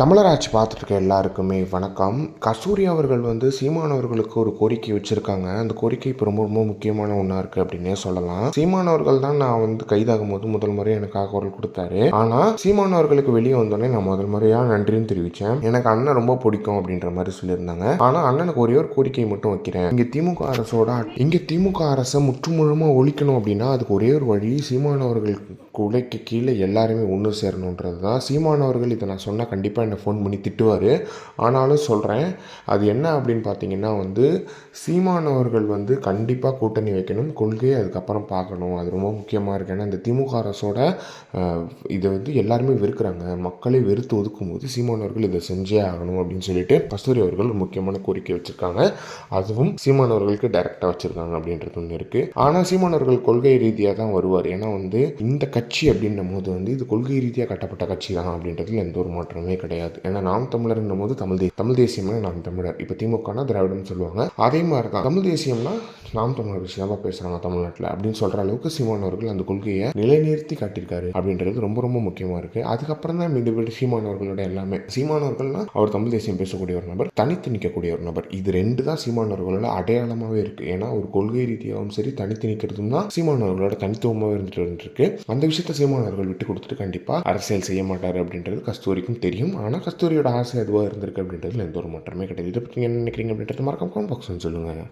தமிழராட்சி பார்த்துட்டு இருக்க எல்லாருக்குமே வணக்கம். கஸ்தூரி அவர்கள் சீமான் அவர்களுக்கு ஒரு கோரிக்கை வச்சுருக்காங்க. அந்த கோரிக்கை இப்போ ரொம்ப ரொம்ப முக்கியமான ஒன்றா இருக்குது அப்படின்னே சொல்லலாம். சீமான் அவர்கள் தான் நான் கைதாகும் போது முதல் முறையாக எனக்காக குரல் கொடுத்தாரு. ஆனால் சீமான் அவர்களுக்கு வெளியே வந்தோடனே நான் முதல் முறையாக நன்றின்னு தெரிவித்தேன். எனக்கு அண்ணன் ரொம்ப பிடிக்கும் அப்படின்ற மாதிரி சொல்லியிருந்தாங்க. ஆனால் அண்ணனுக்கு ஒரே ஒரு கோரிக்கையை மட்டும் வைக்கிறேன். இங்கே திமுக அரசை முற்றுமுழுமாக ஒழிக்கணும் அப்படின்னா அதுக்கு ஒரே ஒரு வழி, சீமான் அவர்கள் குலைக்கு கீழே எல்லாருமே ஒன்று சேரணுன்றது தான். சீமான் அவர்கள் இதை நான் சொன்னால் கண்டிப்பாக என்னை ஃபோன் பண்ணி திட்டுவார். ஆனாலும் சொல்கிறேன், அது என்ன அப்படின்னு பார்த்தீங்கன்னா சீமான் அவர்கள் கண்டிப்பாக கூட்டணி வைக்கணும், கொள்கையை அதுக்கப்புறம் பார்க்கணும். அது ரொம்ப முக்கியமாக இருக்குது. ஏன்னா இந்த திமுக அரசோட இதை எல்லாருமே வெறுக்கிறாங்க. மக்களை வெறுத்து ஒதுக்கும் போது சீமான் அவர்கள் இதை செஞ்சே ஆகணும் அப்படின்னு சொல்லிட்டு கஸ்தூரி அவர்கள் ஒரு முக்கியமான கோரிக்கை வச்சுருக்காங்க. அதுவும் சீமான் அவர்களுக்கு டைரெக்டாக வச்சுருக்காங்க அப்படின்றது ஒன்று இருக்குது. ஆனால் சீமான் அவர்கள் கொள்கை ரீதியாக தான் வருவார். ஏன்னா இந்த கட்சி அப்படின்னும் போது இது கொள்கை ரீதியாக கட்டப்பட்ட கட்சி தான் அப்படின்றதுல எந்த ஒரு மாற்றமே கிடையாது. ஏன்னா நாம் தமிழர்ன்னும் போது தமிழ் தேசியம்னா நாம் தமிழர். இப்போ திமுகனா திராவிடம்னு சொல்லுவாங்க. அதே மாதிரி தான் தமிழ் தேசியம்னா நாம் தமிழர் விஷயமா பேசுகிறாங்க தமிழ்நாட்டில் அப்படின்னு சொல்கிற அளவுக்கு சீமான் அவர்கள் அந்த கொள்கையை நிலைநிறுத்தி காட்டியிருக்காரு அப்படின்றது ரொம்ப ரொம்ப முக்கியமாக இருக்குது. அதுக்கப்புறம் தான் இந்த சீமான் அவர்களோட எல்லாமே. சீமான் அவர்கள்னா அவர் தமிழ் தேசியம் பேசக்கூடிய ஒரு நபர், தனித்து நிற்கக்கூடிய ஒரு நபர். இது ரெண்டு தான் சீமான் அவர்களோட அடையாளமாகவே இருக்குது. ஏன்னா ஒரு கொள்கை ரீதியாகவும் சரி, தனித்து நிற்கிறதும் தான் சீமான் அவர்களோட தனித்துவமாக இருந்துட்டு அந்த விஷயத்தை சீமான் அவர்கள் விட்டு கொடுத்துட்டு கண்டிப்பாக அரசியல் செய்ய மாட்டார் அப்படின்றது கஸ்தூரிக்கும் தெரியும். ஆனால் கஸ்தூரியோட ஆசை எதுவாக இருந்திருக்கு அப்படின்றதுல எந்த ஒரு மாற்றமே கிடையாது. இதை பற்றி என்ன நினைக்கிறீங்க அப்படின்றது மறக்காம கமெண்ட் பாக்ஸ்னு சொல்லுங்கள்.